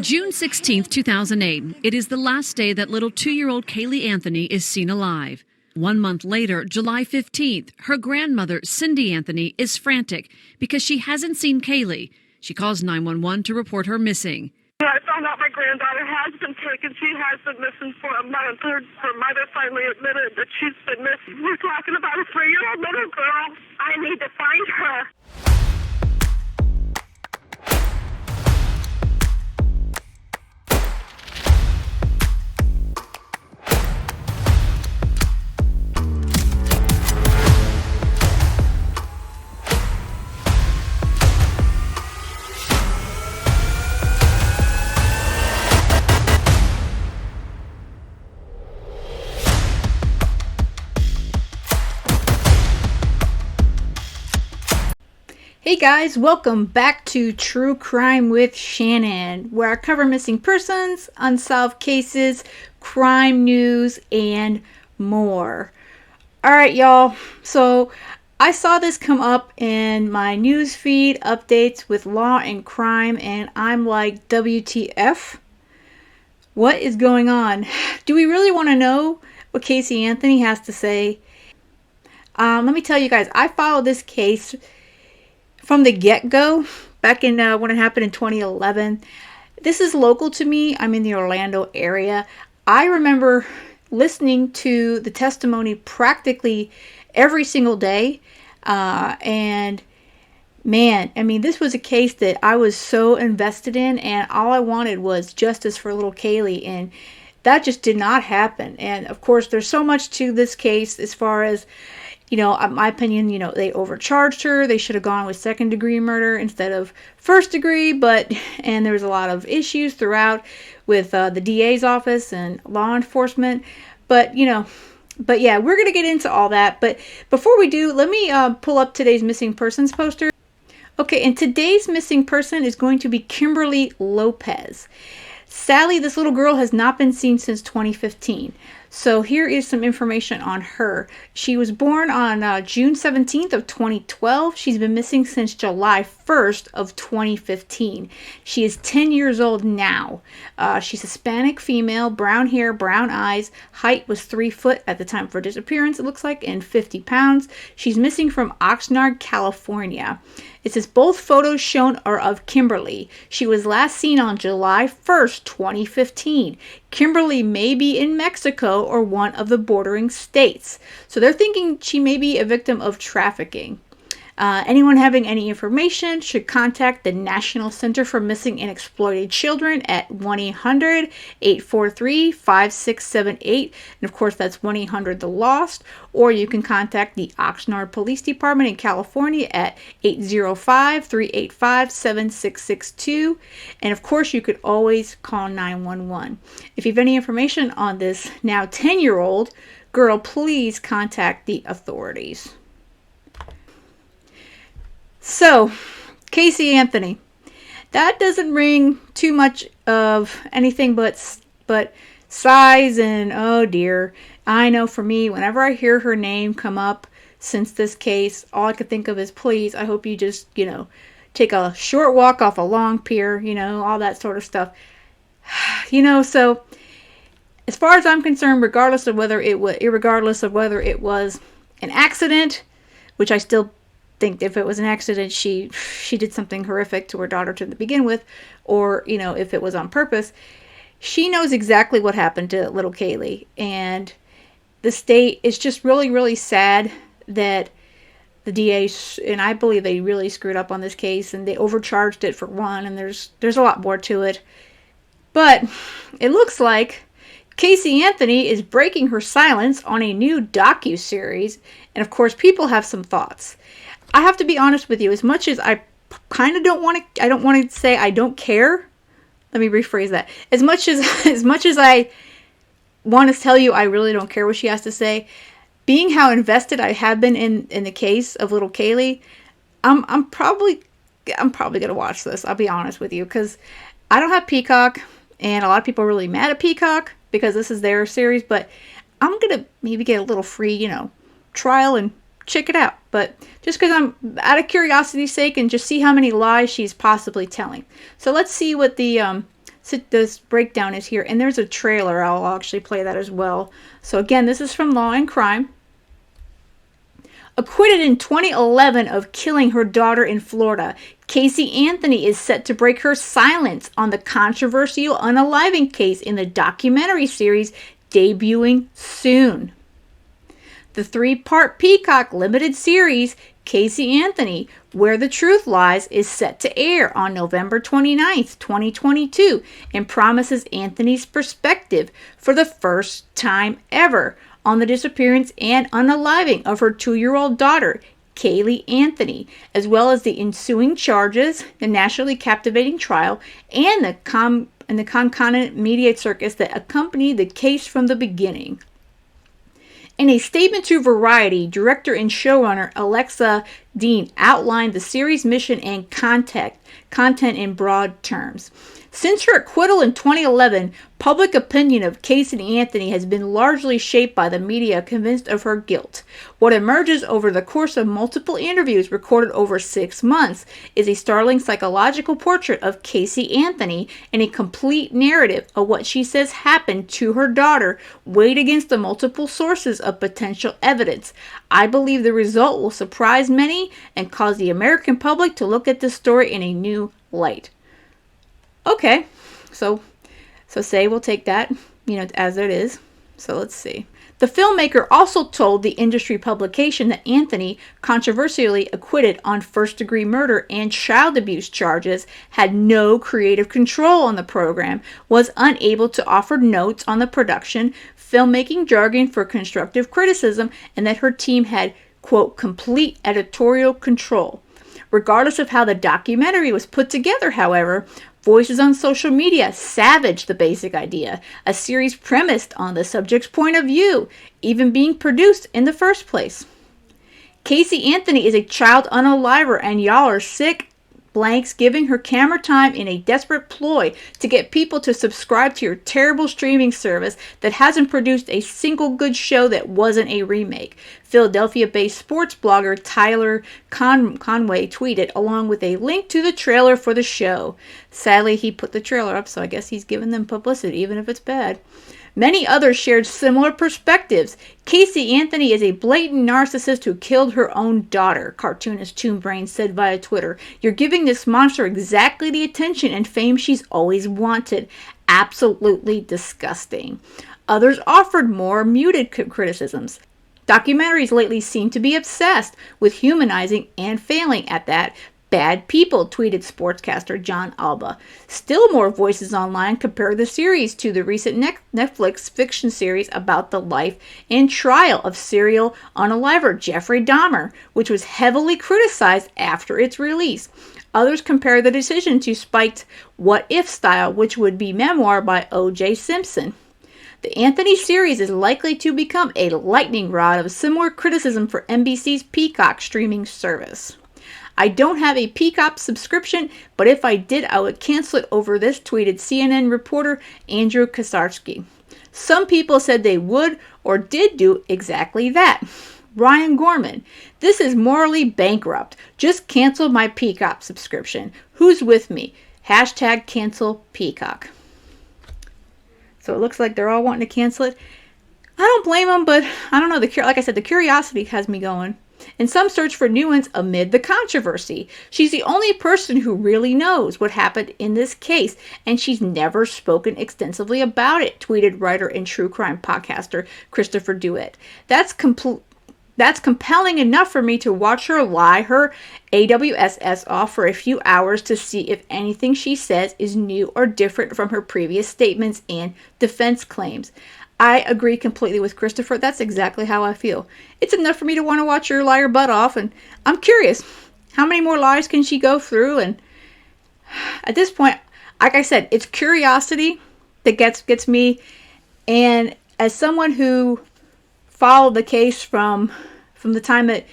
June 16th, 2008. It is the last day that little 2-year-old Caylee Anthony is seen alive. 1 month later, July 15th, her grandmother, Cindy Anthony, is frantic because she hasn't seen Caylee. She calls 911 to report her missing. I found out my granddaughter has been taken. She has been missing for a month. Her mother finally admitted that she's been missing. We're talking about a 3-year-old little girl. I need to find her. Hey guys, welcome back to True Crime with Shannon, where I cover missing persons, unsolved cases, crime news, and more. Alright y'all, so I saw this come up in my news feed updates with law and crime, and I'm like, WTF? What is going on? Do we really want to know what Caylee Anthony has to say? Let me tell you guys, I followed this case from the get-go, back in when it happened in 2011. This is local to me. I'm in the Orlando area. I remember listening to the testimony practically every single day. And man, I mean, this was a case that I was so invested in, and all I wanted was justice for little Caylee, and that just did not happen. And of course, there's so much to this case as far as, you know, in my opinion, you know, they overcharged her. They should have gone with second-degree murder instead of first-degree, and there was a lot of issues throughout with the DA's office and law enforcement. But yeah, we're going to get into all that. But before we do, let me pull up today's missing persons poster. Okay, and today's missing person is going to be Kimberly Lopez. Sadly, this little girl has not been seen since 2015. So here is some information on her. She was born on June 17th of 2012. She's been missing since July 1st of 2015. She is 10 years old now. She's Hispanic female, brown hair, brown eyes. Height was 3 foot at the time of her disappearance, it looks like, and 50 pounds. She's missing from Oxnard, California. It says both photos shown are of Kimberly. She was last seen on July 1st, 2015. Kimberly may be in Mexico or one of the bordering states. So they're thinking she may be a victim of trafficking. Anyone having any information should contact the National Center for Missing and Exploited Children at 1-800-843-5678. And of course, that's 1-800-THE-LOST. Or you can contact the Oxnard Police Department in California at 805-385-7662. And of course, you could always call 911. If you have any information on this now 10-year-old girl, please contact the authorities. So, Caylee Anthony, that doesn't ring too much of anything but sighs, and oh dear. I know for me, whenever I hear her name come up since this case, all I could think of is, please, I hope you just, take a short walk off a long pier, all that sort of stuff. So as far as I'm concerned, regardless of whether it was an accident, which I still think if it was an accident, she did something horrific to her daughter to begin with, or if it was on purpose, she knows exactly what happened to little Caylee. And the state is just really, really sad that the DA, and I believe they really screwed up on this case, and they overcharged it for one, and there's a lot more to it. But it looks like Caylee Anthony is breaking her silence on a new docu-series, and of course people have some thoughts. I have to be honest with you, as much as I kind of don't want to say I don't care. Let me rephrase that. As much as I want to tell you I really don't care what she has to say, being how invested I have been in the case of little Caylee, I'm probably gonna watch this. I'll be honest with you, because I don't have Peacock, and a lot of people are really mad at Peacock because this is their series. But I'm gonna maybe get a little free, trial and check it out. But just because I'm out of curiosity's sake, and just see how many lies she's possibly telling. So let's see what the this breakdown is here, and there's a trailer. I'll actually play that as well. So again, this is from Law and Crime. Acquitted in 2011 of killing her daughter in Florida, Caylee Anthony is set to break her silence on the controversial unaliving case in the documentary series debuting soon. The 3-part Peacock limited series, Caylee Anthony, Where the Truth Lies, is set to air on November 29th, 2022, and promises Anthony's perspective for the first time ever on the disappearance and unaliving of her 2-year-old daughter, Caylee Anthony, as well as the ensuing charges, the nationally captivating trial, and the concomitant media circus that accompanied the case from the beginning. In a statement to Variety, director and showrunner Alexa Dean outlined the series' mission and content in broad terms. Since her acquittal in 2011, public opinion of Caylee Anthony has been largely shaped by the media convinced of her guilt. What emerges over the course of multiple interviews recorded over 6 months is a startling psychological portrait of Caylee Anthony and a complete narrative of what she says happened to her daughter, weighed against the multiple sources of potential evidence. I believe the result will surprise many and cause the American public to look at this story in a new light. Okay, so say we'll take that, as it is. So let's see. The filmmaker also told the industry publication that Anthony, controversially acquitted on first-degree murder and child abuse charges, had no creative control on the program, was unable to offer notes on the production, filmmaking jargon for constructive criticism, and that her team had, quote, complete editorial control. Regardless of how the documentary was put together, however, voices on social media savaged the basic idea, a series premised on the subject's point of view, even being produced in the first place. Caylee Anthony is a child unaliver, and y'all are sick blanks giving her camera time in a desperate ploy to get people to subscribe to your terrible streaming service that hasn't produced a single good show that wasn't a remake. Philadelphia-based sports blogger Tyler Conway tweeted along with a link to the trailer for the show. Sadly, he put the trailer up, so I guess he's giving them publicity, even if it's bad. Many others shared similar perspectives. Caylee Anthony is a blatant narcissist who killed her own daughter, cartoonist Toonbrain said via Twitter. You're giving this monster exactly the attention and fame she's always wanted. Absolutely disgusting. Others offered more muted criticisms. Documentaries lately seem to be obsessed with humanizing and failing at that. Bad people, tweeted sportscaster John Alba. Still more voices online compare the series to the recent Netflix fiction series about the life and trial of serial unaliver Jeffrey Dahmer, which was heavily criticized after its release. Others compare the decision to Spike's What If style, which would be memoir by O.J. Simpson. The Anthony series is likely to become a lightning rod of similar criticism for NBC's Peacock streaming service. I don't have a Peacock subscription, but if I did, I would cancel it over this, tweeted CNN reporter Andrew Kasarski. Some people said they would or did do exactly that. Ryan Gorman, this is morally bankrupt. Just cancel my Peacock subscription. Who's with me? Hashtag cancel Peacock. So it looks like they're all wanting to cancel it. I don't blame them, but I don't know. Like I said, the curiosity has me going. And some search for new ones amid the controversy. She's the only person who really knows what happened in this case, and she's never spoken extensively about it, tweeted writer and true crime podcaster Christopher Dewitt. That's compelling enough for me to watch her lie her AWSS off for a few hours to see if anything she says is new or different from her previous statements and defense claims. I agree completely with Christopher. That's exactly how I feel. It's enough for me to want to watch her lie her butt off, and I'm curious, how many more lies can she go through? And at this point, like I said, it's curiosity that gets me. And as someone who followed the case from the time that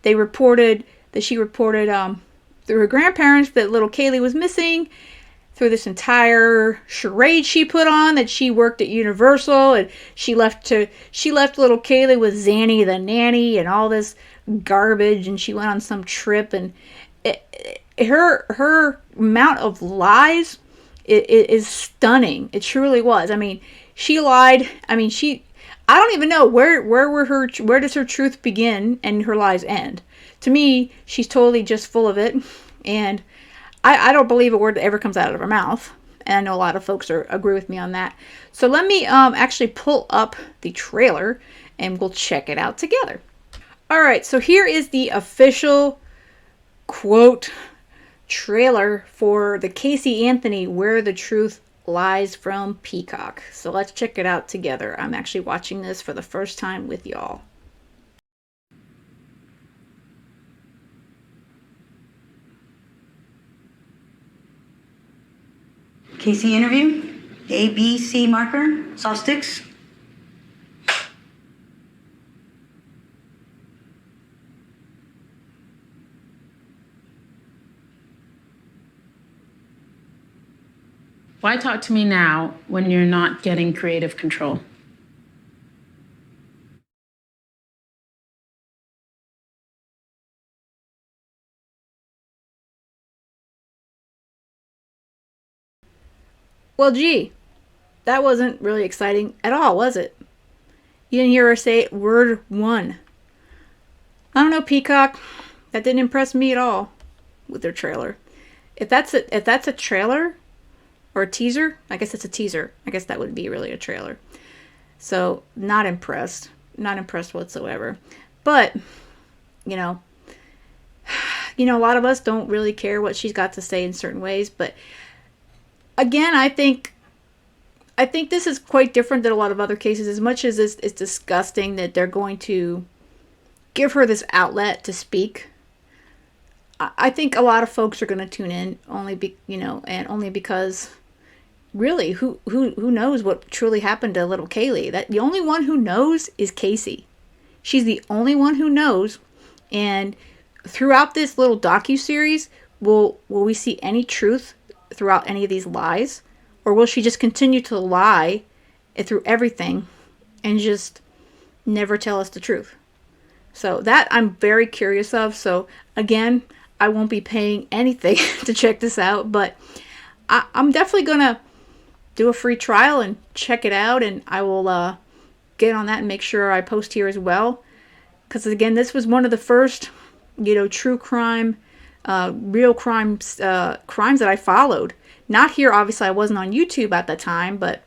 she reported through her grandparents that little Caylee was missing, through this entire charade she put on that she worked at Universal, and she left little Caylee with Zanny the nanny and all this garbage, and she went on some trip, and her amount of lies it is stunning. It truly was. I mean, she lied. I mean, I don't even know where does her truth begin and her lies end. To me, she's totally just full of it, and I don't believe a word that ever comes out of her mouth. And I know a lot of folks agree with me on that. So let me actually pull up the trailer and we'll check it out together. All right, so here is the official quote trailer for the Caylee Anthony Where the Truth Lies from Peacock. So let's check it out together. I'm actually watching this for the first time with y'all. Caylee interview, A, B, C marker, soft sticks. Why talk to me now when you're not getting creative control? Well, gee, that wasn't really exciting at all, was it? You didn't hear her say word one. I don't know, Peacock. That didn't impress me at all with their trailer. If that's a trailer or a teaser, I guess it's a teaser. I guess that would be really a trailer. So not impressed. Not impressed whatsoever. But, you know, a lot of us don't really care what she's got to say in certain ways. But again, I think this is quite different than a lot of other cases. As much as it's disgusting that they're going to give her this outlet to speak, I think a lot of folks are going to tune in only because really, who knows what truly happened to little Caylee? That the only one who knows is Casey. She's the only one who knows. And throughout this little docu-series, will we see any truth throughout any of these lies? Or will she just continue to lie through everything and just never tell us the truth? So that I'm very curious of. So again, I won't be paying anything to check this out, but I'm definitely going to do a free trial and check it out, and I will get on that and make sure I post here as well. Because again, this was one of the first, true crime, real crimes that I followed. Not here, obviously, I wasn't on YouTube at the time, but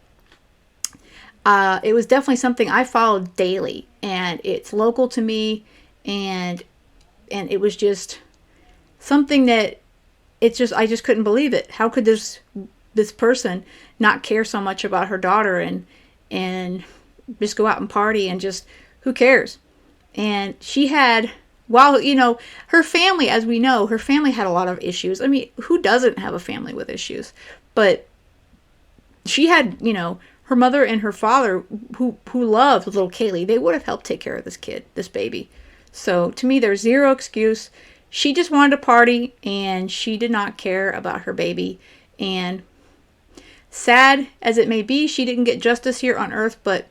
it was definitely something I followed daily, and it's local to me, and it was just something that I just couldn't believe it. How could this person not care so much about her daughter and just go out and party and just, who cares? And she had, her family, as we know, her family had a lot of issues. I mean, who doesn't have a family with issues? But she had, her mother and her father who loved little Caylee. They would have helped take care of this kid, this baby. So to me, there's zero excuse. She just wanted to party, and she did not care about her baby. And sad as it may be, she didn't get justice here on earth, but,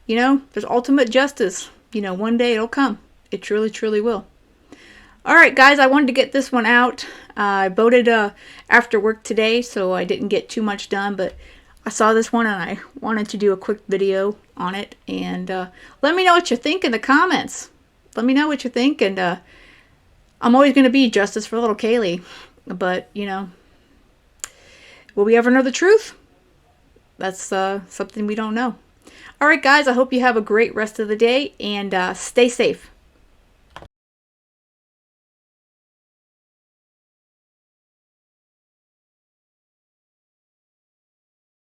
there's ultimate justice. One day it'll come. It truly, truly will. All right, guys, I wanted to get this one out. I voted after work today, so I didn't get too much done, but I saw this one, and I wanted to do a quick video on it. And let me know what you think in the comments. Let me know what you think, and I'm always going to be justice for little Caylee, but, will we ever know the truth? That's something we don't know. All right, guys, I hope you have a great rest of the day, and stay safe.